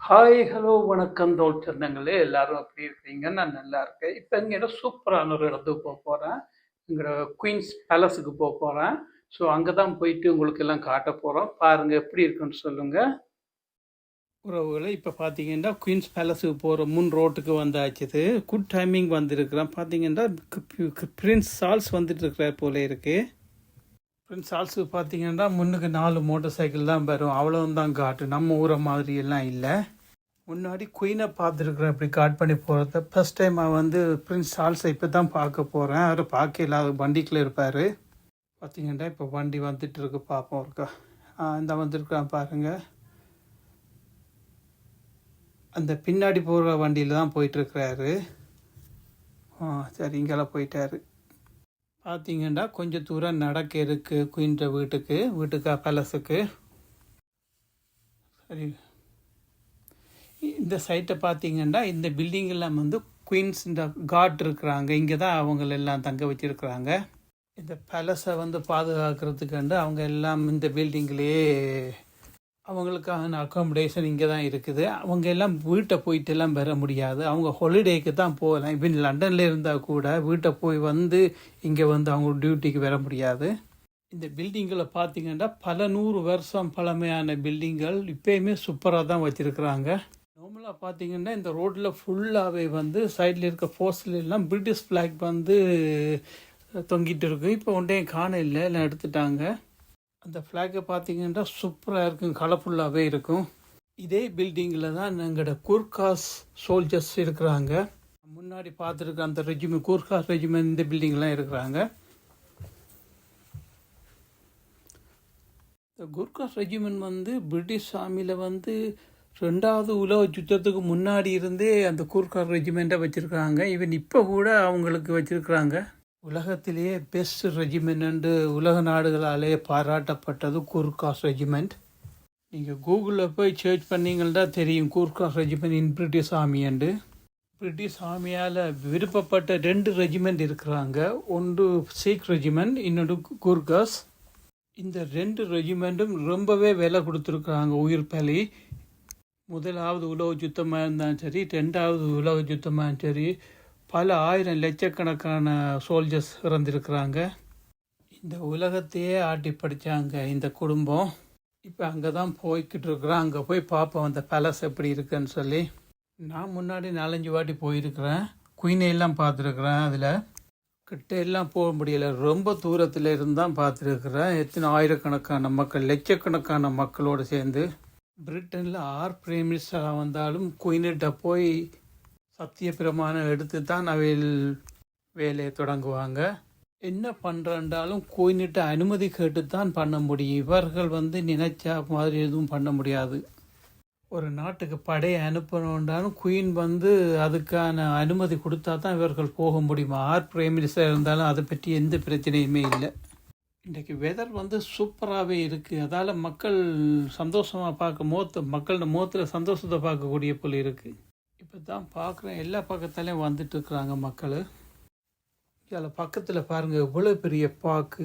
Hi, hello, வணக்கம் தோல் சொந்தங்களே எல்லாரும் எப்படி இருக்கீங்க? நான் நல்லா இருக்கேன். இப்போ இங்கே சூப்பரான ஒரு இடத்துக்கு போகிறேன். இங்கே குயின்ஸ் பேலஸுக்கு போகிறேன். ஸோ அங்கே தான் போயிட்டு உங்களுக்கு எல்லாம் காட்ட போகிறோம். பாருங்கள் எப்படி இருக்குன்னு சொல்லுங்கள். உறவுகளை இப்போ பார்த்தீங்கன்னா குயின்ஸ் பேலஸுக்கு போகிற ரோட்டுக்கு வந்தாச்சுது. குட் டைமிங் வந்திருக்கிறேன். பார்த்தீங்கன்னா பிரின்ஸ் சார்ல்ஸ் வந்துட்டு இருக்கிற போல இருக்குது. பிரின்ஸ் சார்ல்ஸுக்கு பார்த்தீங்கன்னா முன்னுக்கு 4 மோட்டார் சைக்கிள் தான் வரும். அவ்வளோதான் காட்டு. நம்ம ஊரை மாதிரி எல்லாம் இல்லை. முன்னாடி குயினை பார்த்துருக்குறேன் இப்படி காட் பண்ணி போகிறத. ஃபஸ்ட் டைம் வந்து பிரின்ஸ் சார்ல்ஸை இப்போ தான் பார்க்க போகிறேன். அவரை பார்க்க இல்லாத வண்டிக்குள்ளே இருப்பார். பார்த்தீங்கன்னா இப்போ வண்டி வந்துட்டு இருக்கு, பார்ப்போம் இருக்கா. இந்த வந்துருக்கான் பாருங்கள். அந்த பின்னாடி போகிற வண்டியில் தான் போயிட்டுருக்கிறாரு. சரி, இங்கெல்லாம் போயிட்டாரு. பார்த்தீங்கன்னா கொஞ்சம் தூரம் நடக்க இருக்குது குயின்ற வீட்டுக்கு பேலஸுக்கு. சரி, இந்த சைட்டை பார்த்தீங்கன்னா இந்த பில்டிங்கெல்லாம் வந்து குயின்ஸ் இந்த காட் இருக்கிறாங்க. இங்கே தான் அவங்களெல்லாம் தங்க வச்சுருக்குறாங்க. இந்த பேலஸை வந்து பாதுகாக்கிறதுக்கு அவங்க எல்லாம் இந்த பில்டிங்லேயே அவங்களுக்கான அக்காமடேஷன் இங்கே தான் இருக்குது. அவங்க எல்லாம் வீட்டை போயிட்டு எல்லாம் பெற முடியாது. அவங்க ஹாலிடேக்கு தான் போகலாம். இப்போ லண்டனில் இருந்தால் கூட வீட்டை போய் வந்து இங்கே வந்து அவங்க டியூட்டிக்கு வர முடியாது. இந்த பில்டிங்கில் பார்த்தீங்கன்னா பல 100 வருஷம் பழமையான பில்டிங்கள் இப்போயுமே சூப்பராக தான் வச்சுருக்குறாங்க. நார்மலாக பார்த்தீங்கன்னா இந்த ரோட்டில் ஃபுல்லாகவே வந்து சைடில் இருக்க போஸ்ட்லாம் பிரிட்டிஷ் ஃப்ளாக் வந்து தொங்கிட்டு இருக்கு. இப்போ ஒன்றையும் காண இல்லை, எல்லாம் எடுத்துட்டாங்க. அந்த ஃப்ளாகை பார்த்தீங்கன்னா சூப்பராக இருக்கும், கலர்ஃபுல்லாகவே இருக்கும். இதே பில்டிங்கில் தான் எங்களோட கூர்காஸ் சோல்ஜர்ஸ் இருக்கிறாங்க. முன்னாடி பார்த்துருக்க அந்த ரெஜிமெண்ட், கூர்காஸ் ரெஜிமெண்ட் இந்த பில்டிங்லாம் இருக்கிறாங்க. இந்த கூர்காஸ் ரெஜிமெண்ட் வந்து பிரிட்டிஷ் ஆர்மியில் வந்து 2வது உலக யுத்தத்துக்கு முன்னாடி இருந்தே அந்த கூர்காஸ் ரெஜிமெண்ட்டை வச்சுருக்காங்க. ஈவன் இப்போ கூட அவங்களுக்கு வச்சுருக்குறாங்க. உலகத்திலேயே பெஸ்ட் ரெஜிமெண்ட்டு உலக நாடுகளாலே பாராட்டப்பட்டது கூர்காஸ் ரெஜிமெண்ட். நீங்கள் கூகுளில் போய் சர்ச் பண்ணிங்கன்னா தெரியும் கூர்காஸ் ரெஜிமெண்ட் இன் பிரிட்டிஷ் ஆர்மியண்டு. பிரிட்டிஷ் ஆர்மியால் விருப்பப்பட்ட 2 ரெஜிமெண்ட் இருக்கிறாங்க. ஒன்று சீக் ரெஜிமெண்ட், இன்னொன்று கூர்காஸ். இந்த 2 ரெஜிமெண்ட்டும் ரொம்பவே விலை கொடுத்துருக்குறாங்க, உயிர் பலி. 1வது உலக யுத்தமாக இருந்தாலும் சரி, 2வது உலக யுத்தமாக சரி, பல ஆயிரம் லட்சக்கணக்கான சோல்ஜர்ஸ் இறந்துருக்குறாங்க. இந்த உலகத்தையே ஆட்டி படித்தாங்க இந்த குடும்பம். இப்போ அங்கே தான் போய்கிட்டு இருக்கிறோம். அங்கே போய் பார்ப்போம் அந்த பேலஸ் எப்படி இருக்குன்னு சொல்லி. நான் முன்னாடி 4-5 வாட்டி போயிருக்கிறேன். குயினையெல்லாம் பார்த்துருக்குறேன். அதில் கிட்ட எல்லாம் போக முடியலை, ரொம்ப தூரத்தில் இருந்தால் பார்த்துருக்குறேன். எத்தனை ஆயிரக்கணக்கான மக்கள், லட்சக்கணக்கான மக்களோடு சேர்ந்து. பிரிட்டனில் 6 பிரைம் மினிஸ்டராக வந்தாலும் குயினிட்ட போய் சத்திய பிரமாணம் எடுத்து தான் அவையில் வேலையை தொடங்குவாங்க. என்ன பண்ணுறாண்டாலும் குயினிட்ட அனுமதி கேட்டு தான் பண்ண முடியும். இவர்கள் வந்து நினைச்சா மாதிரி எதுவும் பண்ண முடியாது. ஒரு நாட்டுக்கு படையை அனுப்பணுன்றாலும் குயின் வந்து அதுக்கான அனுமதி கொடுத்தா தான் இவர்கள் போக முடியுமா. 6 பிரைம் மினிஸ்டர் இருந்தாலும் அதை பற்றி எந்த பிரச்சனையுமே இல்லை. இன்றைக்கி வெதர் வந்து சூப்பராகவே இருக்குது. அதால் மக்கள் சந்தோஷமாக மக்களோட முகத்தில் சந்தோஷத்தை பார்க்கக்கூடிய போல் இருக்குது. இப்போ தான் பார்க்குறேன், எல்லா பக்கத்துலேயும் வந்துட்டுருக்குறாங்க மக்கள். இதில் பக்கத்தில் பாருங்கள் எவ்வளோ பெரிய பார்க்கு.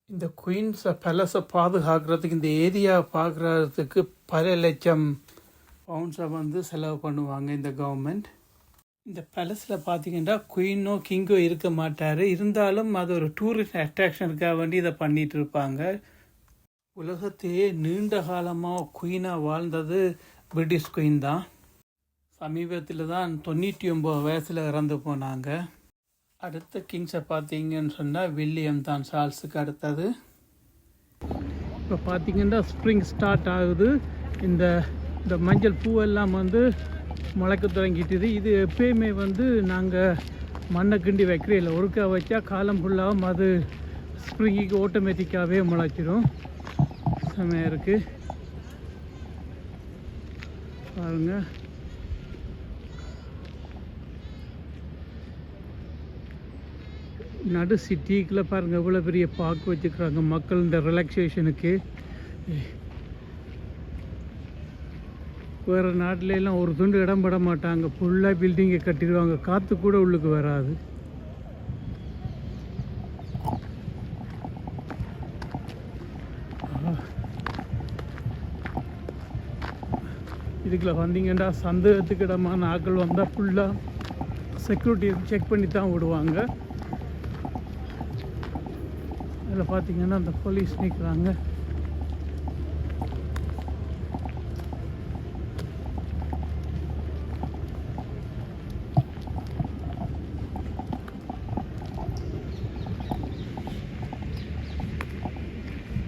இந்த குயின்ஸை பேலஸை பாதுகாக்கிறதுக்கு, இந்த ஏரியா பார்க்குறதுக்கு பல லட்சம் பவுண்ட்ஸை வந்து செலவு பண்ணுவாங்க இந்த கவர்மெண்ட். இந்த பேலஸில் பார்த்தீங்கன்னா குயினோ கிங்கோ இருக்க மாட்டார். இருந்தாலும் அது ஒரு டூரிஸ்ட் அட்ராக்ஷனுக்காக வேண்டி இதை பண்ணிகிட்டு இருப்பாங்க. உலகத்தையே நீண்ட காலமாக குயினாக வாழ்ந்தது பிரிட்டிஷ் குயின் தான். சமீபத்தில் தான் 99 வயசில் இறந்து போனாங்க. அடுத்த கிங்ஸை பார்த்தீங்கன்னு சொன்னால் வில்லியம் தான், சார்ல்ஸுக்கு அடுத்தது. இப்போ பார்த்தீங்கன்னா ஸ்ப்ரிங் ஸ்டார்ட் ஆகுது. இந்த மஞ்சள் பூவெல்லாம் வந்து முளைக்க தொடங்கிட்டுது. இது எப்பயுமே வந்து நாங்கள் மண்ணை கிண்டி வைக்கிறோம் இல்லை, ஒருக்கா வச்சா காலம் ஃபுல்லாகவும் அது ஸ்ப்ரிங்குக்கு ஆட்டோமேட்டிக்காகவே முளைச்சிடும். செமையாக இருக்குது பாருங்கள். நடு சிட்டிக்குள்ளே பாருங்கள் எவ்வளோ பெரிய பார்க் வச்சுக்கிறாங்க மக்கள் இந்த ரிலாக்ஸேஷனுக்கு. வேறு நாட்டிலெல்லாம் ஒரு துண்டு இடம் பட மாட்டாங்க, ஃபுல்லாக பில்டிங்கை கட்டிடுவாங்க, காற்று கூட உள்ளுக்கு வராது. இதுக்குள்ள வந்தீங்கன்னா சந்தேகத்துக்கு இடமான ஆட்கள் வந்தால் ஃபுல்லாக செக்யூரிட்டி செக் பண்ணி தான் விடுவாங்க. அதில் பார்த்தீங்கன்னா அந்த போலீஸ் நிற்கிறாங்க.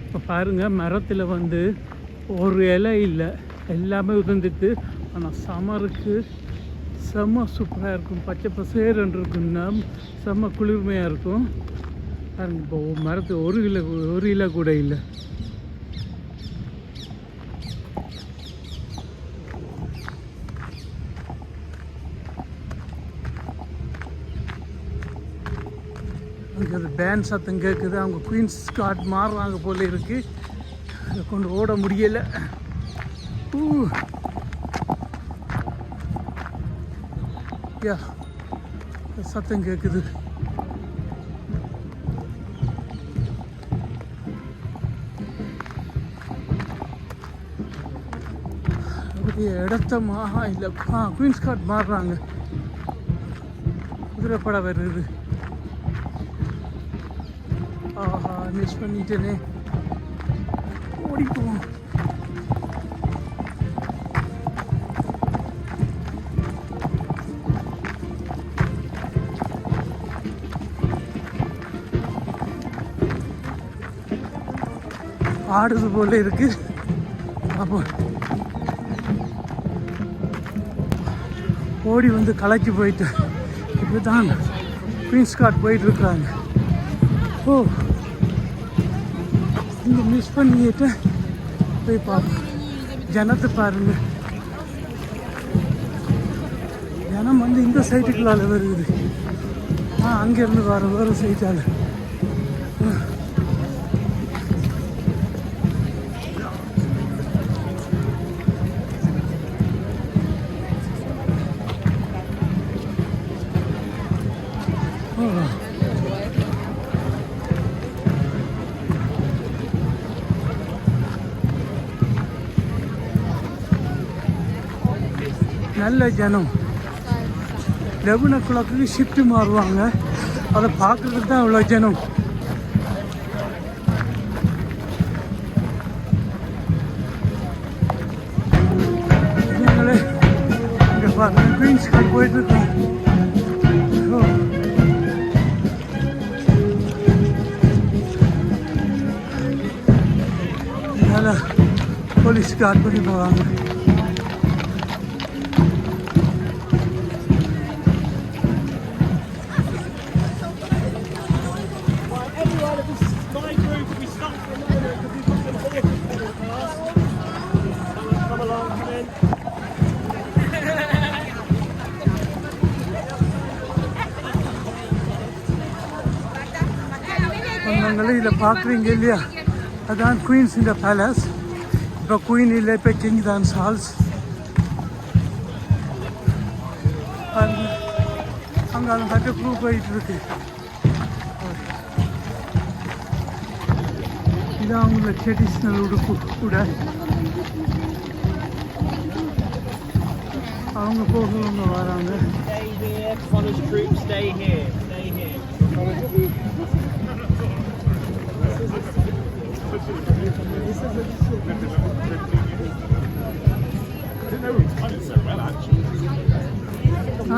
இப்போ பாருங்கள், மரத்தில் வந்து ஒரு இலை இல்லை, எல்லாமே உதிர்ந்துட்டு. ஆனால் சமருக்கு செம்ம சூப்பராக இருக்கும், பச்சை பசேரன் இருக்குன்னா செம்ம குளிர்மையாக இருக்கும். பாருங்க, இப்போ மரத்து ஒரு இலை கூட இல்லை. அங்கே அது பேண்ட் சத்தம் கேட்குது. அவங்க குயின்ஸ் கார்ட் மாறுறாங்க போல இருக்கு. அதை கொண்டு ஓட முடியலை. யா, சத்தம் கேட்குது. இடத்த இல்லை, குயின்ஸ் கார்ட் மாறுறாங்க. குதிரைப்பட வருது. ஆஹா, மிஸ் பண்ணிட்டேனே. ஓடிப்போம். ஆடுது போல இருக்கு. அப்போ ஓடி வந்து களைச்சி போயிட்டு இப்போ தான் குயின்ஸ் கார்ட் போயிட்டு இருக்கிறாங்க. ஓ, இங்கே மிஸ் பண்ணிட்டு போய் பார்ப்போம். ஜனத்தை பாருங்க, ஜனம் வந்து இந்த சைட்டுக்குள்ளால வருது. அங்கேருந்து வேறு சைட்டால். நல்ல ஜனம். 11 o'clock ஷிஃப்ட்டு மாறுவாங்க. அதை பார்க்குறதுக்கு தான் அவ்வளோ ஜனம். இங்கே பாருங்க, குயின்ஸ் கார்ட் போயிட்டுருக்கோம். அதனால் போலீஸ் கார்ட் பண்ணி போவாங்க. இதில் பார்க்குறீங்க இல்லையா, அதான் குயின்ஸ் இந்த பேலஸ். இப்போ குயின் இல்லை, இப்போ கிங் தான் சார்ல்ஸ். அங்கே கட்ட ப்ரூவ் போயிட்டு இருக்கு. இது அவங்களோட ட்ரெடிஷ்னல் உடுப்பு கூட. அவங்க போகவங்க வராங்க.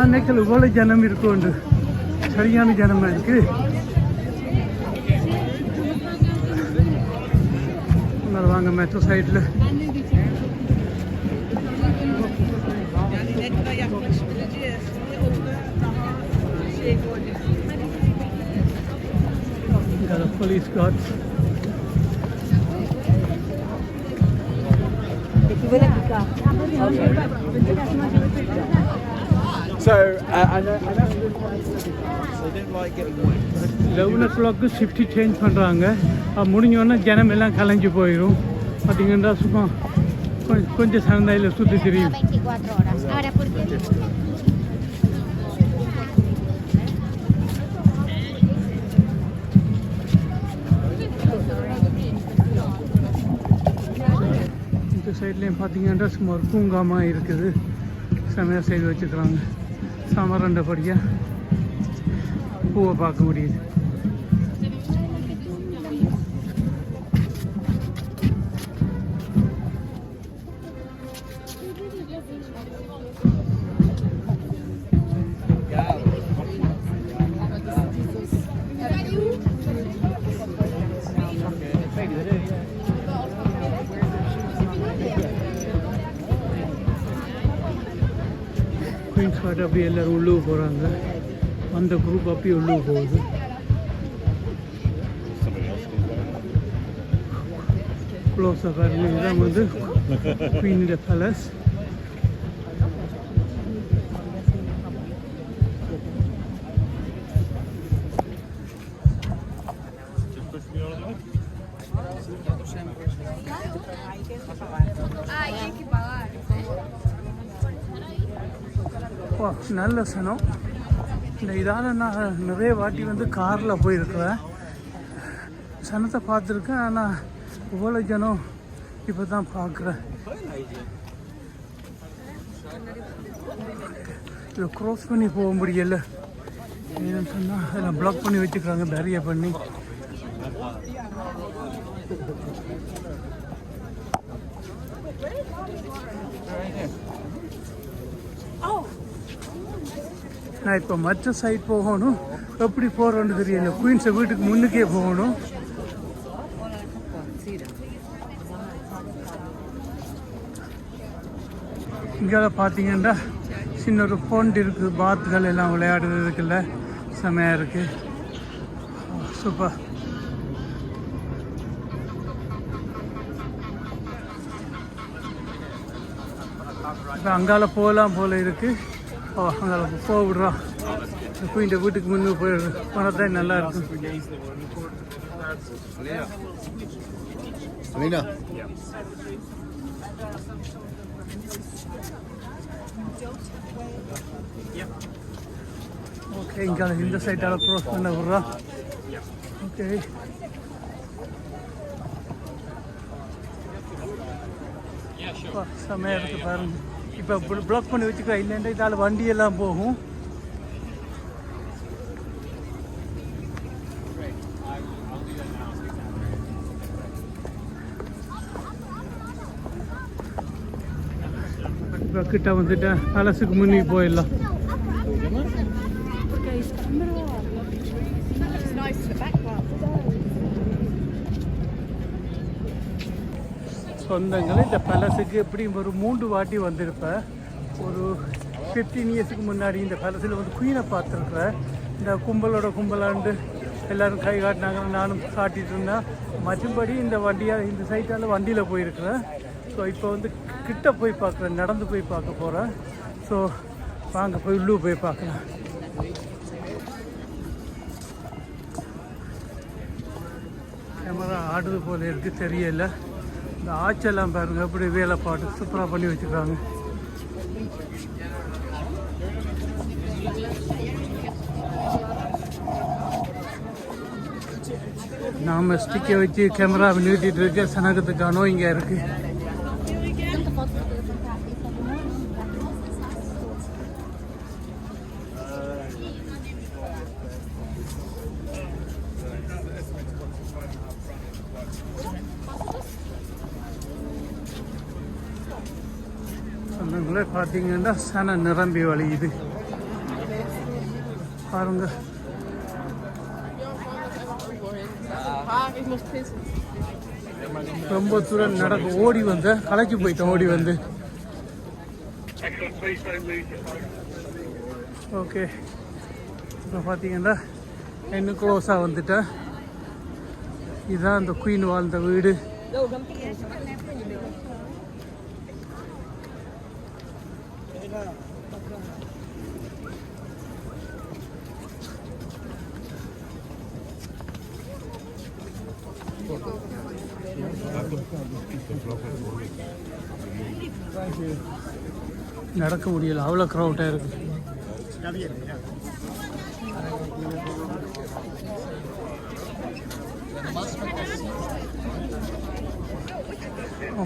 நினைக்கல இவ்வளோ ஜனம் இருக்கும். சரியான ஜனமாக இருக்கு. வாங்க மெட்ரோ சைடில். police guards. So, I know they didn't like getting wet. 11 o'clock shift change பண்ணுறாங்க. முடிஞ்சோன்னா ஜனம் எல்லாம் கலைஞ்சு போயிடும். பார்த்தீங்கன்னா சும்மா கொஞ்சம் சந்தையில் சுற்றி தெரியும். இந்த சைட்லேயும் பார்த்தீங்கன்னா சும்மா ஒரு பூங்காமாக இருக்குது. செமையாக செய்து வச்சுக்கிறாங்க. சமரண்டபடியாக பூவை பார்க்க முடியுது. குயின்ஸ் பார்ட் அப்படியே எல்லோரும் உள்ளே போகிறாங்க. அந்த குரூப் அப்படியே உள்ளே போகுது. க்ளோஸாக பாருங்க. இதுதான் வந்து குயினோட பேலஸ். நல்ல சனம். இந்த இதால் நான் நிறைய வாட்டி வந்து காரில் போயிருக்கிறேன். சனத்தை பார்த்துருக்கேன். ஆனால் இவ்வளோ ஜனம் இப்போ தான் பார்க்குறேன். இதை க்ராஸ் பண்ணி போக முடியல. ஏன்னு சொன்னால் அதில் பிளாக் பண்ணி வச்சுக்கிறாங்க, பேரியர் பண்ணி. நான் இப்போ மற்ற சைட் போகணும். எப்படி போகிறோன்னு தெரியல. குயின்ஸை வீட்டுக்கு முன்னுக்கே போகணும். இங்கே பார்த்தீங்கன்னா சின்ன ஒரு பொண்ட் இருக்குது. பாத்துகள் எல்லாம் விளையாடுறதுக்குள்ள செமையாக இருக்குது. சூப்பர். இப்போ அங்கால போகலாம் போல இருக்குது. அங்கே போக விடுறோம். குயின்ட வீட்டுக்கு முன்னே போனால் தான் நல்லா இருக்கும். ஓகே, இங்கே இந்த சைட்டால் க்ராஸ் பண்ண விடுறோம். ஓகே, செமையாக இருக்குது பாருங்க. இப்போ பிளாக் பண்ணி வச்சுக்கோ. இல்லைன்னா இதால் வண்டியெல்லாம் போகும். இப்போ கிட்ட வந்துட்டேன். பேலஸுக்கு முன்னே போயிடலாம். சொந்தங்கள் இந்த பேலஸுக்கு எப்படியும் ஒரு 3 வாட்டி வந்திருப்பேன். ஒரு 15 இயர்ஸுக்கு முன்னாடி இந்த பேலஸில் வந்து குயினை பார்த்துருக்குறேன். இந்த கும்பலாண்டு எல்லோரும் கை காட்டினாங்க, நானும் காட்டிகிட்டு இருந்தேன். மற்றபடி இந்த இந்த சைட்டால் வண்டியில் போயிருக்கிறேன். ஸோ இப்போ வந்து கிட்ட போய் பார்க்குறேன், நடந்து போய் பார்க்க போகிறேன். ஸோ வாங்க போய் உள்ளே போய் பார்க்கலாம். கேமரா ஆடுது போல இருக்குது, தெரியல. இந்த ஆச்செல்லாம் பாருங்கள், அப்படி வேலைப்பாடு சூப்பராக பண்ணி வச்சுருக்காங்க. நாம் ஸ்டிக்கை வச்சு கேமராவை நிறுத்திட்டு இருக்க சனகத்துக்கானோ இங்கே இருக்குது. சொந்தங்களே பார்த்தீங்கன்னா சன நிரம்பி வழியுது பாருங்க. ரொம்ப தூரம் நடக்க ஓடி வந்த களைச்சி போயிட்டேன். ஓடி வந்து ஓகே. இப்போ பார்த்தீங்கன்னா இன்னும் க்ளோஸாக வந்துட்டேன். இதுதான் அந்த குயின் வாழ்ந்த வீடு. நடக்க முடியல, அவ்வளோ க்ரௌட்டாக இருக்குது.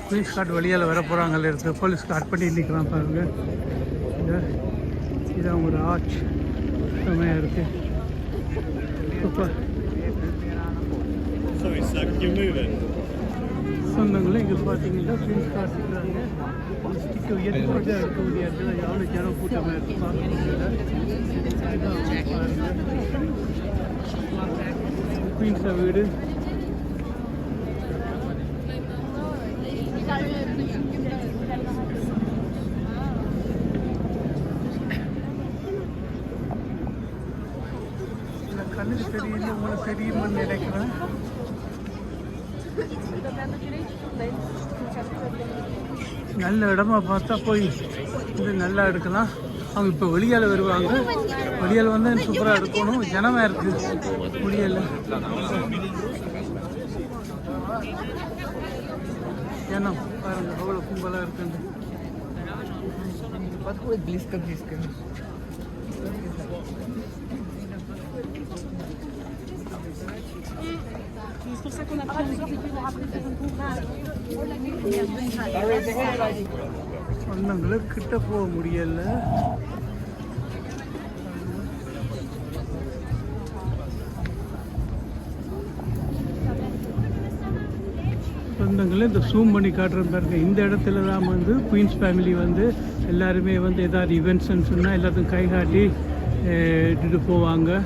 போலீஸ் கார்டு வெளியால் வர போகிறாங்கல்ல இருக்குது போலீஸ் கார்டு பண்ணி நிற்கிறான் பாருங்க. இது அவங்களோட ஆர்ச் செம்மையாக இருக்குது. சூப்பர். சொந்தங்களும் இங்கே பார்த்தீங்கன்னா போலீஸ் கார்டு இருக்கிறாங்க. ஸ்டிக்கை உயர்த்தி போட்டு இருக்க முடியாது. எவ்வளோ ஜனம் கூட்டமாக இருக்குது பாருங்க. குயின்ஸா வீடு. கண்ணுக்கு தெரியல, உங்களுக்கு தெரியுமான்னு நினைக்கிறேன். நல்ல இடமா பார்த்தா போய் இது நல்லா எடுக்கலாம். அவங்க இப்போ வெளியால் வருவாங்க. வெளியால் வந்து சூப்பராக எடுக்கணும். ஜனமாக இருக்குது முடியல. ஜனம் பாருங்க அவ்வளோ கும்பலாக இருக்குன்னு. சொந்தங்களுக்கு கிட்ட போக முடியல. சொந்தங்களை இந்த ஜூம் பண்ணி காட்டுறேன் பாருங்க. இந்த இடத்துல தான் வந்து குயின்ஸ் ஃபேமிலி வந்து எல்லாருமே வந்து ஏதாவது ஈவெண்ட்ஸ்ன்னு சொன்னால் எல்லாத்தையும் கை காட்டி இட்டுட்டு போவாங்க.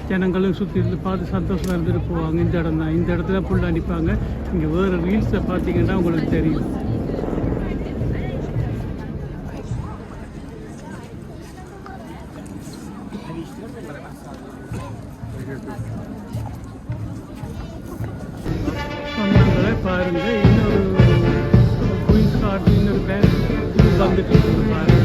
ஜனங்களும் சுற்றி இருந்து பார்த்து சந்தோஷமாக இருந்துட்டு போவாங்க. இந்த இடம் தான். இந்த இடத்துல ஃபுல்லாக நிற்பாங்க. இங்கே வேறு ரீல்ஸை பார்த்தீங்கன்னா உங்களுக்கு தெரியும். சொந்தங்களை பாருங்க. இன்னொரு குயின்ஸ் கார்டு இன்னொரு பேங்க் வந்துட்டு பாருங்க.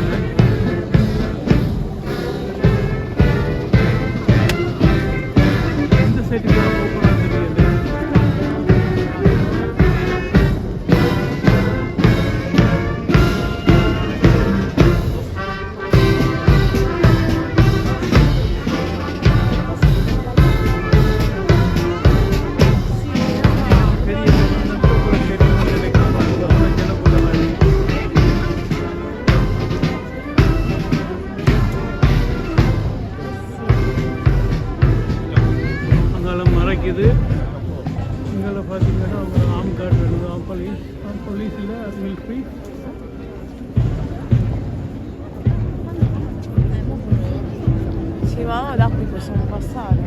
இது இங்கே பார்த்தீங்கன்னா அவங்க ஆம் கார்டு வேணும். ஆம் போலீஸ் இல்லை military. Sì, ma no, da qui possiamo passare.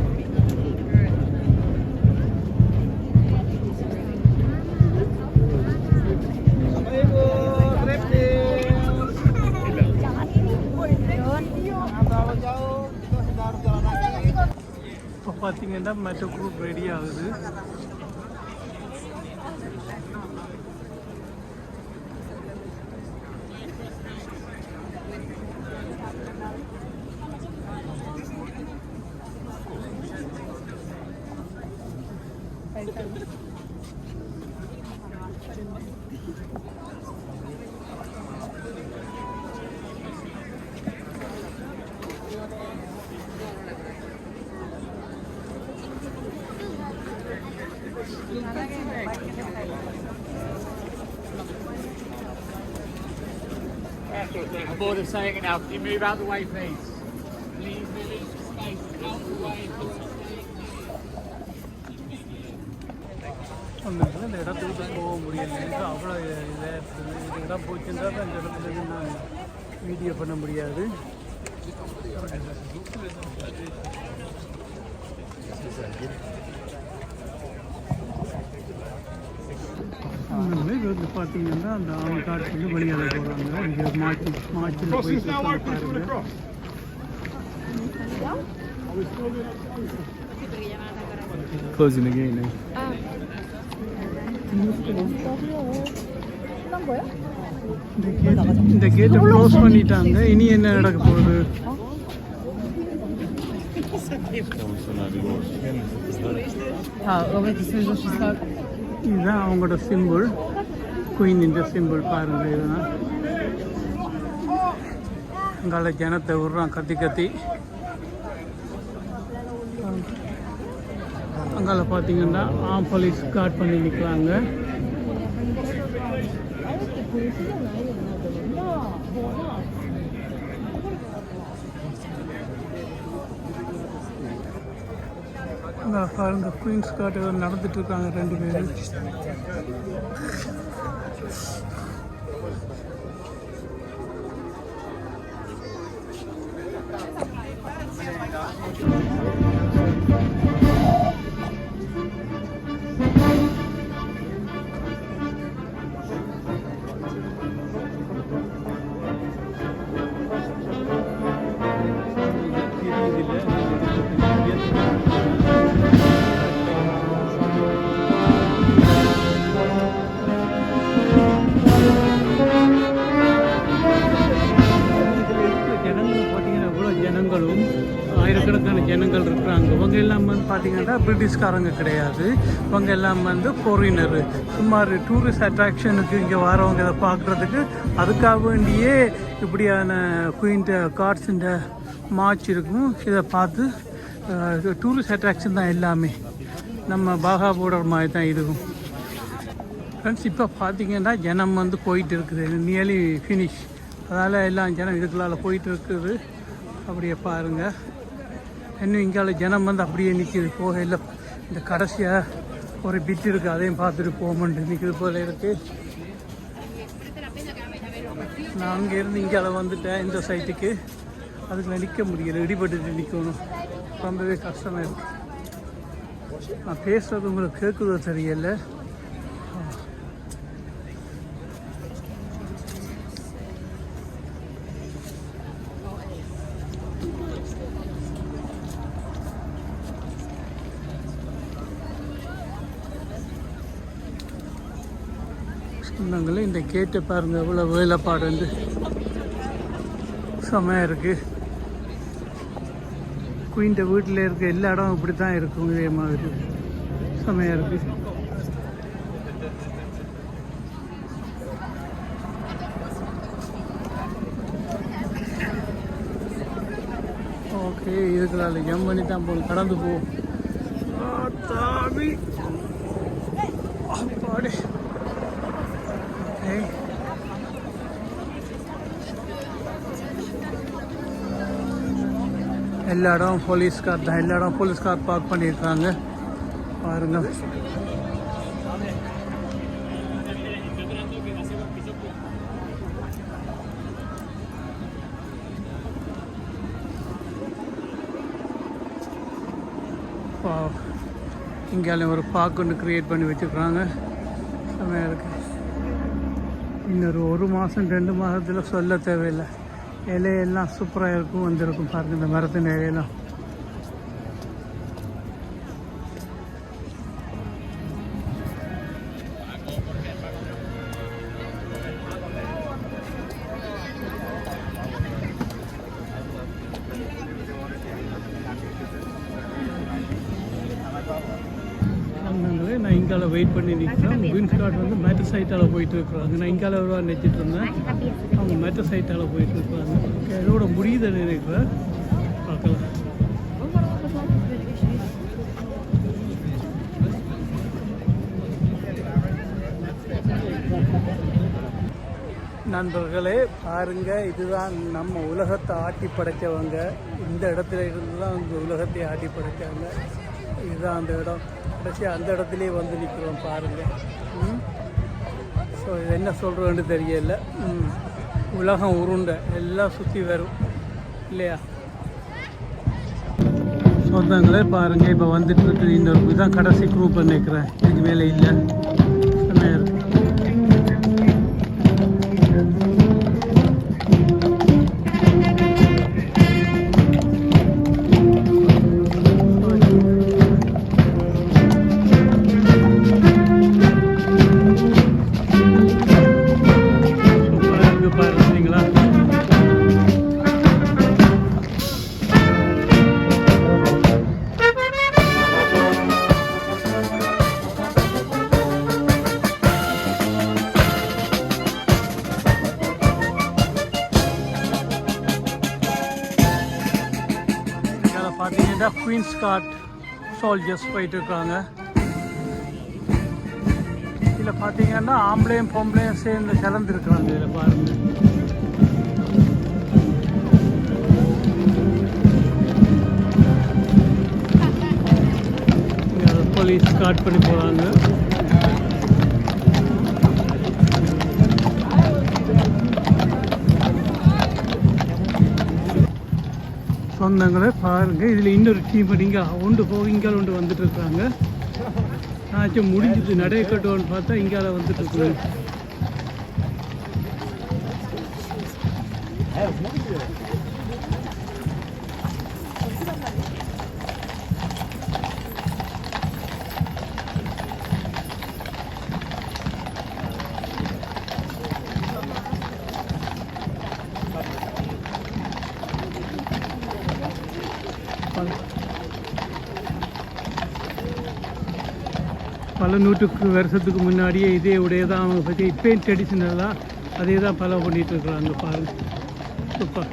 இப்போ பார்த்தீங்கன்னா மற்ற குரூப் ரெடி ஆகுது. I'm bored of saying it now. Can you move out the way, please? Please release the space out the way. இந்த இடத்துக்கு போக முடியல. அவ்வளோ இதாக இருக்குது. இந்த இடம் போச்சுன்னா தான் இந்த இடத்துல நான் வீடியோ பண்ண முடியாது. இது வந்து பார்த்தீங்கன்னா அந்த ஆம் கார்டு வந்து வெளியால் போகிறாங்க. இங்கே மார்ச்சில் போயிட்டு பாருங்க. Closing again now. இந்த கேட்டை க்ளோஸ் பண்ணிட்டாங்க. இனி என்ன நடக்க போகுது? இதுதான் அவங்களோட சிம்பிள். குயின் இந்த சிம்பிள் பாருங்க. இதுதான் அங்கால ஜனத்தை விடுறான் கத்தி கத்தி. அங்கால பார்த்தீங்கன்னா போலீஸ் கார்ட் பண்ணி நிற்கிறாங்க. பாருங்க குயின்ஸ் கார்ட் நடந்துட்டு இருக்காங்க 2 பேரும். ஜனங்களும் ஆயிரக்கணக்கான ஜனங்கள் இருக்கிறாங்க. இவங்க எல்லாம் வந்து பார்த்தீங்கன்னா பிரிட்டிஷ்காரங்க கிடையாது. இவங்க எல்லாம் வந்து ஃபாரினரு, சுமார் டூரிஸ்ட் அட்ராக்ஷனுக்கு இங்கே வரவங்க இதை பார்க்குறதுக்கு. அதுக்காக வேண்டியே இப்படியான குயின்ட கார்ட்ஸுன்ற மார்ச் இருக்கும். இதை பார்த்து டூரிஸ்ட் அட்ராக்ஷன் தான் எல்லாமே. நம்ம பாகா போர்டர் மாதிரி தான் இருக்கும். ஃப்ரெண்ட்ஸ், இப்போ பார்த்தீங்கன்னா ஜனம் வந்து போயிட்டு இருக்குது. Nearly finish. அதால் எல்லாம் ஜனம் இதுக்குள்ளால் போயிட்டு இருக்குது. அப்படியே பாருங்கள், இன்னும் இங்கால ஜனம் வந்து அப்படியே நிற்கிது, போக இல்லை. இந்த கடைசியாக ஒரு பிட் இருக்குது, அதையும் பார்த்துட்டு போகமெண்டு நிற்கிது போல இருக்குது. நான் அங்கேருந்து இங்கால வந்துட்டேன் இந்த சைட்டுக்கு. அதுக்குள்ள நிற்க முடியல, இடிபட்டு நிற்கணும். ரொம்பவே கஷ்டமாக இருக்குது. நான் பேசுகிறது உங்களுக்கு கேட்குதோ தெரியல. சொன்னாங்களே, இந்த கேட்டை பாருங்கள், எவ்வளோ வேலைப்பாடு வந்து செமையாக இருக்குது. குயின்ட வீட்டில் இருக்க எல்லா இடம் இப்படி தான் இருக்கும். இதே மாதிரி செமையாக இருக்குது. ஓகே, இதுக்குள்ள ஜம் பண்ணி தான் போகணும், கடந்து போவோம். தாவி பாடு. எல்லா இடம் போலீஸ்கார் தான். எல்லா இடம் போலீஸ்கார் பார்க் பண்ணியிருக்காங்க பாருங்க. இங்கே ஒரு பார்க் ஒன்று க்ரியேட் பண்ணி வச்சுருக்குறாங்க. செம்மையாக இருக்குது. இன்னொரு 1 மாதம் 2 மாதத்தில் சொல்ல தேவையில்லை. இலையெல்லாம் சூப்பராக இருக்கும், வந்திருக்கும் பாருங்கள் இந்த மரத்தின் இலையெல்லாம். நான் இங்கால வெயிட் பண்ணி நிற்கிறேன். குயின்ஸ் கார்ட் வந்து மேட்டர் சைட்டால் போயிட்டு இருக்கிறாங்க. நான் இங்கால வருவா நினச்சிட்டு இருந்தேன். அவங்க மேட்டர் சைட்டால் போயிட்டு இருக்கிறாங்க. ஓகே, அதோட முடியுதுன்னு நினைக்கிறேன். பார்க்கலாம். நண்பர்களே பாருங்க, இதுதான் நம்ம உலகத்தை ஆட்டி படைத்தவங்க. இந்த இடத்துல இருந்து தான் இந்த உலகத்தை ஆட்டி படைத்தாங்க. இதுதான் அந்த இடம். கடைசியாக அந்த இடத்துலேயே வந்து நிற்கிறோம் பாருங்கள். ஸோ இது என்ன சொல்கிறோன்னு தெரியல. உலகம் உருண்டை, எல்லாம் சுற்றி வரும் இல்லையா? சொந்தங்களே பாருங்கள், இப்போ வந்துட்டு இருக்கு இன்னொரு இதுதான் கடைசி குரூப் நினைக்கிறேன். இதுக்கு மேலே இல்லை. செம்மையாக இருக்கு. பார்த்தீங்கன்னா குயின்ஸ் கார்ட் சோல்ஜர்ஸ் போயிட்டு இருக்காங்க. இல்லை பார்த்தீங்கன்னா ஆம்பளையும் பொம்பளையும் சேர்ந்து கலந்துருக்குறாங்க இதில் பாருங்கள். போலீஸ் ஸ்டார்ட் பண்ணி போகிறாங்க. சொந்தங்களே பாருங்கள், இதில் இன்னொரு டீம் இங்கே இங்கால ஒன்று வந்துட்டு இருக்காங்க. ஆச்சும் முடிஞ்சது நடைய கட்டுவோன்னு பார்த்தா இங்கால வந்துட்டு இருக்குது. பல நூற்றுக்கு வருஷத்துக்கு முன்னாடியே இதே உடைய தான் அவங்க பற்றி இப்போயும் ட்ரெடிஷ்னலாக அதே தான் ஃபாலோ பண்ணிகிட்டு இருக்கிறாங்க பாருங்க. சூப்பர்.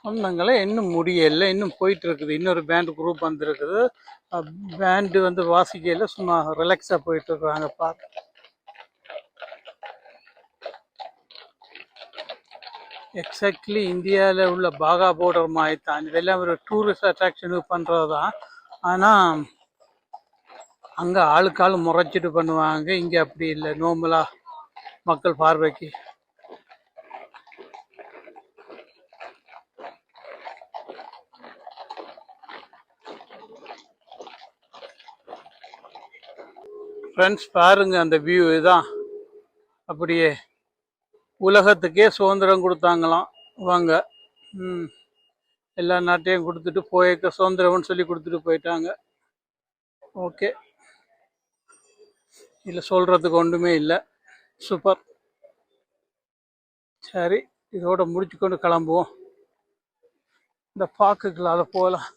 சொந்தங்களே இன்னும் முடியலை, இன்னும் போயிட்டு இருக்குது. இன்னொரு பேண்ட் குரூப் வந்துருக்குது. பேண்டு வந்து வாசிக்கையில் சும்மா ரிலாக்ஸாக போயிட்டு இருக்கிறாங்க பாருங்க. எக்ஸாக்ட்லி இந்தியாவில் உள்ள பாகா பார்டர் மாதிரி தான். இதெல்லாம் ஒரு டூரிஸ்ட் அட்ராக்ஷனுக்கு பண்ணுறது தான். ஆனால் அங்கே ஆளுக்கு ஆள் முறைச்சிட்டு பண்ணுவாங்க. இங்கே அப்படி இல்லை, நார்மலாக மக்கள் பார்வைக்கு. ஃப்ரெண்ட்ஸ் பாருங்க, அந்த வியூ இதுதான். அப்படியே உலகத்துக்கே சுதந்திரம் கொடுத்தாங்களாம் வாங்க. எல்லா நாட்டையும் கொடுத்துட்டு போயிருக்க சுதந்திரம்னு சொல்லி கொடுத்துட்டு போயிட்டாங்க. ஓகே, இதில் சொல்கிறதுக்கு ஒன்றுமே இல்லை. சூப்பர். சரி, இதோட முடிச்சு கொண்டு கிளம்புவோம். இந்த பார்க்குகளால் போகலாம்.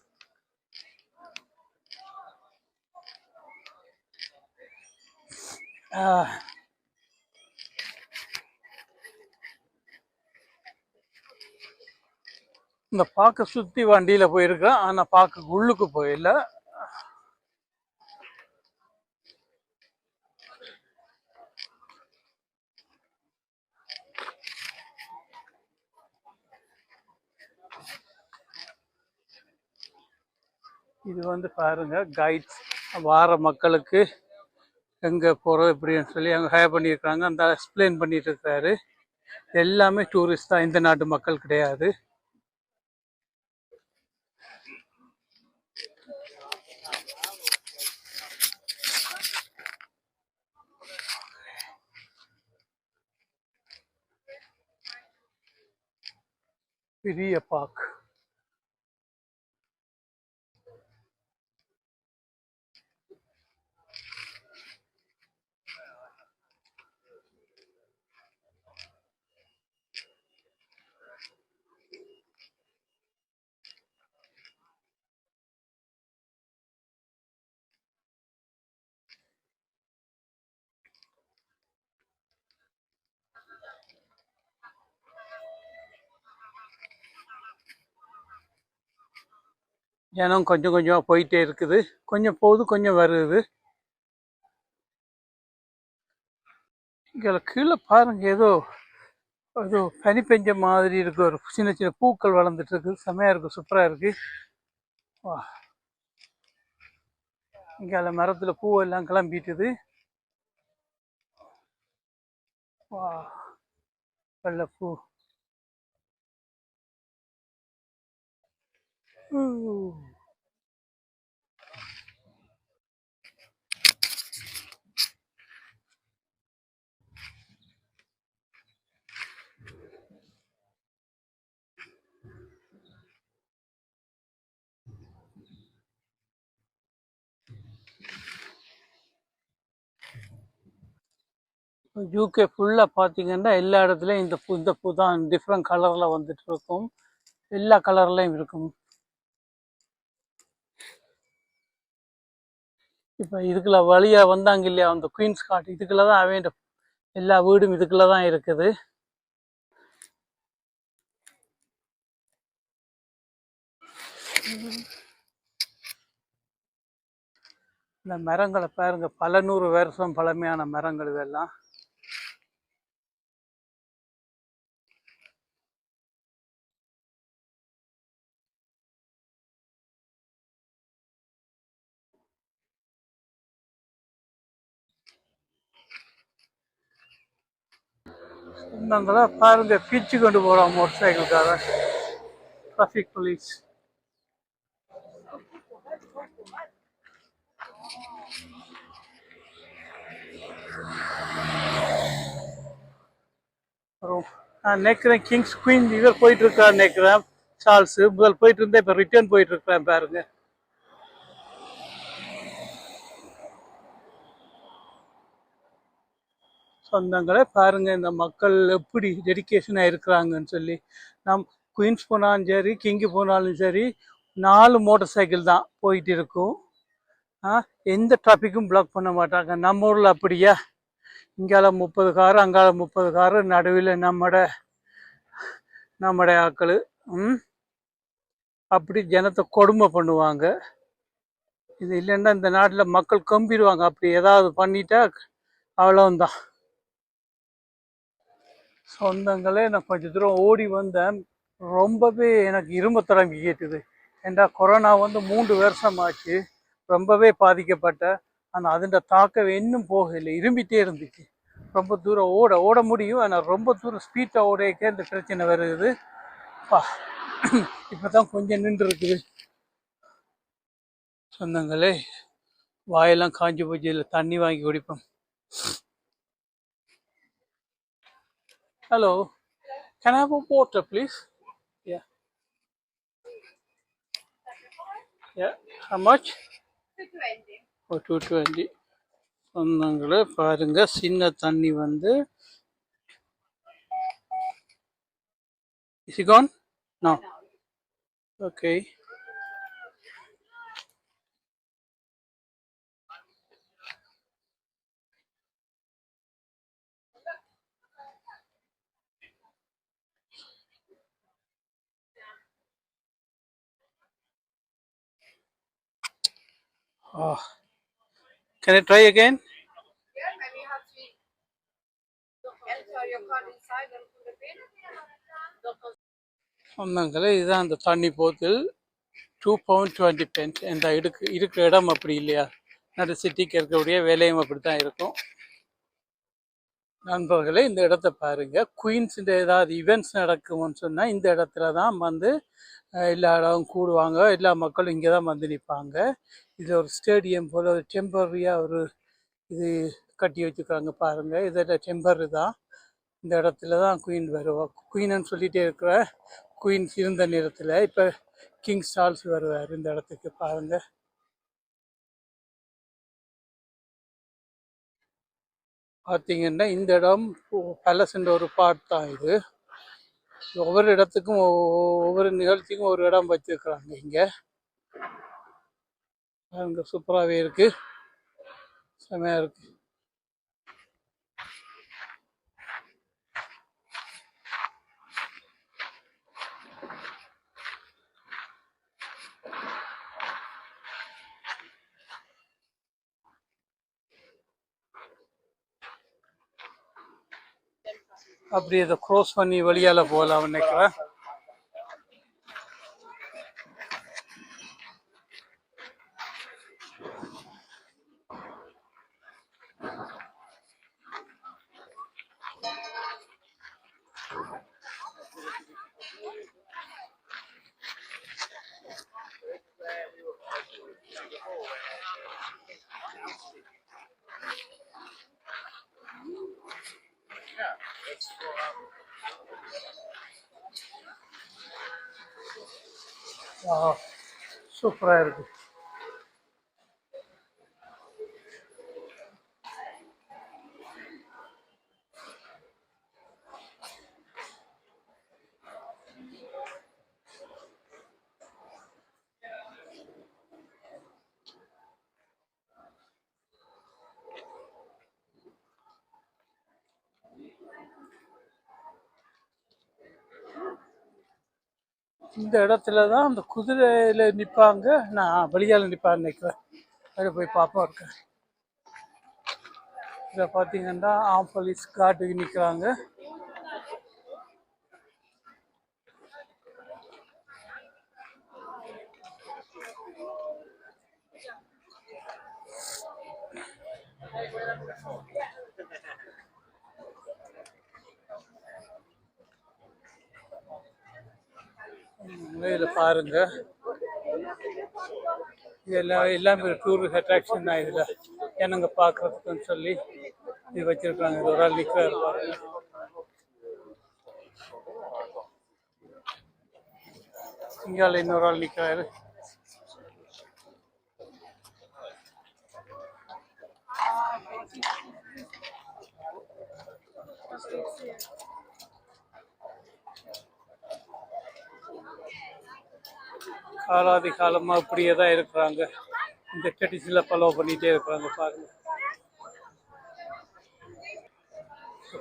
இந்த பார்க்க சுற்றி வண்டியில் போயிருக்கேன், ஆனால் பார்க்க உள்ளுக்கு போயிடல. இது வந்து பாருங்க, கைட்ஸ் வார மக்களுக்கு எங்கே போகிறோம் எப்படின்னு சொல்லி அங்கே ஹேர் பண்ணியிருக்காங்க. அந்த எக்ஸ்பிளைன் பண்ணிட்டு இருக்காரு. எல்லாமே டூரிஸ்ட் தான், இந்த நாட்டு மக்கள் கிடையாது. பெரிய பார்க். ஜனம் கொஞ்சம் கொஞ்சமாக போயிட்டே இருக்குது. கொஞ்சம் போகுது, கொஞ்சம் வருது. இங்கே கீழே பாருங்க, ஏதோ பனி பெஞ்ச மாதிரி இருக்கு. ஒரு சின்ன சின்ன பூக்கள் வளர்ந்துட்டு இருக்கு. செமையா இருக்கு, சூப்பரா இருக்கு. வா, இங்கே மரத்துல பூ எல்லாம் கிளம்பிட்டுது. வா, வெள்ளை பூ. யூகே ஃபுல்லாக பார்த்தீங்கன்னா எல்லா இடத்துலையும் இந்த பூ தான் டிஃப்ரெண்ட் கலரில் வந்துட்டு இருக்கும். எல்லா கலர்லையும் இருக்கும். இப்போ இதுக்குள்ள வழியாக வந்தாங்க இல்லையா, அந்த குயின்ஸ் காட், இதுக்குள்ள தான் அவன் எல்லா வீடும் இதுக்குள்ள தான் இருக்குது. இந்த மரங்களை பாருங்க, பல நூறு வருஷம் பழமையான மரங்கள் இதெல்லாம். சொந்தங்களா பாருங்க, பிச்சு கொண்டு போறான் மோட்டர் சைக்கிள்காரன். Traffic police. நான் நினைக்கிறேன் கிங்ஸ் குயின் இவர் போயிட்டு இருக்காரு நினைக்கிறேன். சார்ல்ஸ் முதல் போயிட்டு இருந்தா இப்ப ரிட்டர்ன் போயிட்டு இருக்கிறேன் பாருங்க. சொந்தங்களே பாருங்க, இந்த மக்கள் எப்படி டெடிக்கேஷனா இருக்கிறாங்கன்னு சொல்லி. நம் குயின்ஸ் போனாலும் சரி, கிங்கு போனாலும் சரி, 4 மோட்டார் சைக்கிள் தான் போயிட்டு இருக்கும். எந்த டிராஃபிக்கும் பிளாக் பண்ண மாட்டாங்க. நம்ம ஊர்ல அப்படியா, இங்கால 30 காரு, அங்கால 30 காரு, நடுவில் நம்முடைய ஆக்கள். அப்படி ஜனத்தை கொடுமை பண்ணுவாங்க. இது இல்லைன்னா இந்த நாட்டில் மக்கள் கம்பிடுவாங்க. அப்படி ஏதாவது பண்ணிட்டா அவ்வளவுதான். சொந்தங்களே, நான் கொஞ்சம் தூரம் ஓடி வந்தேன். ரொம்பவே எனக்கு இரும்ப தடம்பி கேட்டுது. ஏண்டா கொரோனா வந்து 3 வருஷம் ஆச்சு. ரொம்பவே பாதிக்கப்பட்ட. ஆனால் அதன் தாக்கம் இன்னும் போகலை, இரும்பிட்டே இருந்துச்சு. ரொம்ப தூரம் ஓட முடியும், ஆனால் ரொம்ப தூரம் ஸ்பீட்டாக ஓடையக்க இந்த பிரச்சனை வருது. இப்போதான் கொஞ்சம் நின்று இருக்குது. சொந்தங்களே, வாயெல்லாம் காஞ்சி போச்சு. இல்லை தண்ணி வாங்கி குடிப்போம். Hello, can I have a water please? Yeah. Yeah. How much? 220. Oh, 220. சொந்தங்களே பாருங்க, சின்ன தண்ணி வந்து is it gone? No. Okay. Oh. Can I try again? Yeah, maybe you have to enter your card inside and put the pin. சொந்தங்களே, இதுதான் அந்த தண்ணி போத்தில். £2.20. இந்த இருக்கிற இடம் அப்படி இல்லையா, நடு சிட்டிக்கு இருக்கக்கூடிய வேலையும் அப்படித்தான் இருக்கும். நண்பர்களே, இந்த இடத்த பாருங்க. குயின்ஸ் ஏதாவது ஈவெண்ட்ஸ் நடக்கும்னு சொன்னால் இந்த இடத்துல தான் வந்து எல்லா இடம் கூடுவாங்க. எல்லா மக்களும் இங்கே தான் வந்து நிற்பாங்க. இது ஒரு ஸ்டேடியம் போல் ஒரு டெம்பரரியாக ஒரு இது கட்டி வச்சுருக்காங்க பாருங்க. இதில் டெம்பரரி தான். இந்த இடத்துல தான் குயின் வருவார். குயின்னு சொல்லிகிட்டே இருக்கிற குயின்ஸ் இருந்த நேரத்தில் இப்போ கிங் சார்ல்ஸ் வருவார் இந்த இடத்துக்கு. பாருங்க, பார்த்தீங்கன்னா இந்த இடம் பேலஸ்ன்ற ஒரு பார்ட் தான் இது. ஒவ்வொரு இடத்துக்கும் ஒவ்வொரு நிகழ்ச்சிக்கும் ஒரு இடம் வச்சிருக்கிறாங்க இங்கே. பாருங்க, சூப்பராகவே இருக்கு, செமையா இருக்கு. அப்படி இதை க்ரோஸ் பண்ணி வெளியால போகலாம் நினைக்கிறேன். சூப்பராக இருக்கு. இந்த இடத்துல தான் அந்த குதிரையில் நிற்பாங்க. நான் வெளியால் நிற்பான்னு நினைக்கிறேன். அதை போய் பார்ப்போம் இருக்க. இதை பார்த்தீங்கன்னா போலீஸ் காட்டுக்கு நிற்கிறாங்க. இதில் பாருங்க, எல்லாமே டூரிஸ்ட் அட்ராக்ஷன் தான். இதில் ஜனங்க பார்க்கறதுக்குன்னு சொல்லி இது வச்சிருக்காங்க. இது ஒரு ஆள் நிற்கிறாரு பாருங்க. இங்கால இன்னொரு ஆள் நிற்கிறாரு. காலாதி காலமாக அப்படியே தான் இருக்கிறாங்க. இந்த ட்ரெடிஷனில் ஃபாலோ பண்ணிகிட்டே இருக்கிறாங்க பாருங்க.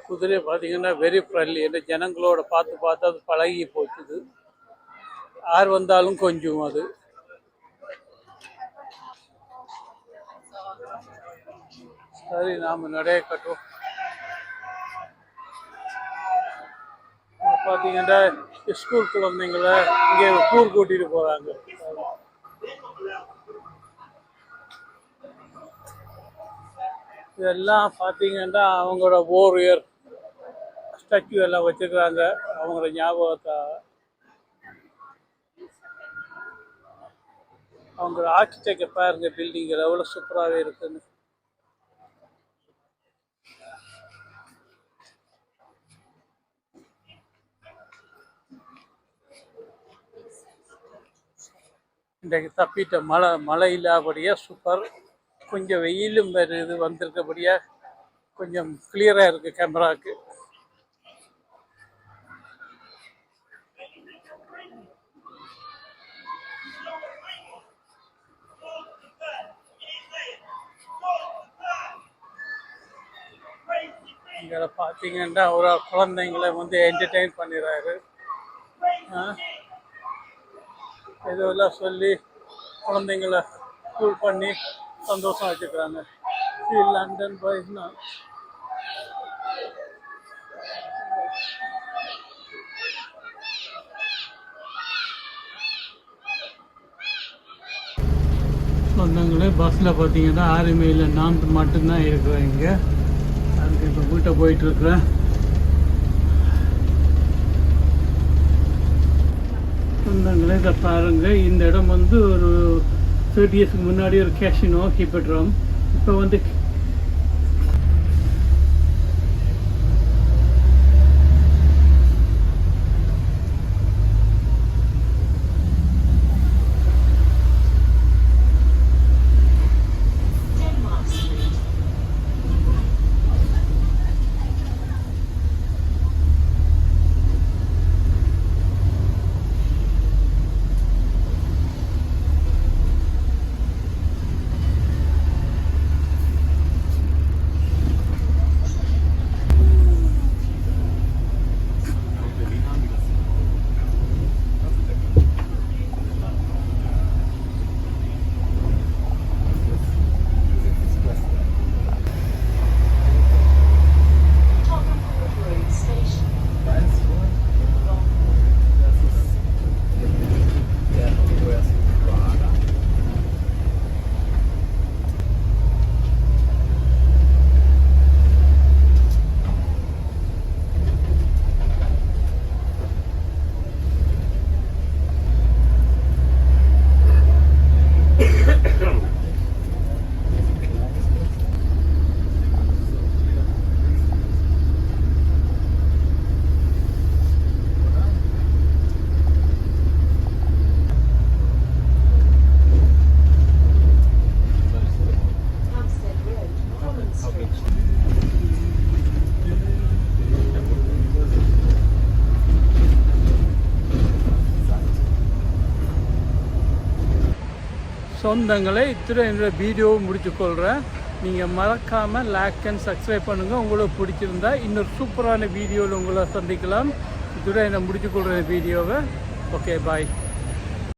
குதிரை பார்த்தீங்கன்னா வெரி ஃப்ரெண்ட்லி. என்ன ஜனங்களோட பார்த்து அது பழகி போச்சுது. யார் வந்தாலும் கொஞ்சம் அது. சரி, நாம் நிறைய கட்டுவோம். பார்த்தீங்கன்னா ஸ்கூல் குழந்தைங்களை இங்கே டூர் கூட்டிகிட்டு போகிறாங்க. இதெல்லாம் பார்த்தீங்கன்னா அவங்களோட வாரியர் ஸ்டாச்சு எல்லாம் வச்சுருக்குறாங்க அவங்களோட ஞாபகத்தை. அவங்களோட ஆர்கிடெக்டை பாருங்க, பில்டிங்கில் எவ்வளோ சூப்பராகவே இருக்குன்னு. இன்றைக்கு தப்பிட்ட மழை இல்லாதபடியாக சூப்பர். கொஞ்சம் வெயிலும் வருது வந்திருக்கபடியாக கொஞ்சம் கிளியராக இருக்குது கேமராவுக்கு. இங்கே பார்த்தீங்கன்னா ஒரு குழந்தைங்களை என்டர்டெயின் பண்ணிடுறாரு. இதெல்லாம் சொல்லி குழந்தைங்களை கூல் பண்ணி சந்தோஷம் வச்சுக்கிறாங்க. லண்டன் பாய்ஸ்னா சொந்தங்களே பஸ்ஸில் பார்த்தீங்கன்னா ஆர்மியில் நான் மட்டும்தான் இருக்கிறேன். இங்கே அதுக்கு இப்போ வீட்டை போயிட்டுருக்குறேன். சொந்தங்களே இதை பாருங்கள். இந்த இடம் ஒரு 30 இயர்ஸ்க்கு முன்னாடி ஒரு கேஷினோ ஹிப்பட்ரம். இப்போ சொந்தங்களை இத்தனை வீடியோ முடிச்சுக்கொள்கிறேன். நீங்கள் மறக்காமல் லைக் அண்ட் சப்ஸ்கிரைப் பண்ணுங்கள். உங்களுக்கு பிடிச்சிருந்தா இன்னொரு சூப்பரான வீடியோவில் உங்களை சந்திக்கலாம். இத்துடன் நான் முடிச்சுக்கொள்கிறேன் வீடியோவை. ஓகே, பாய்.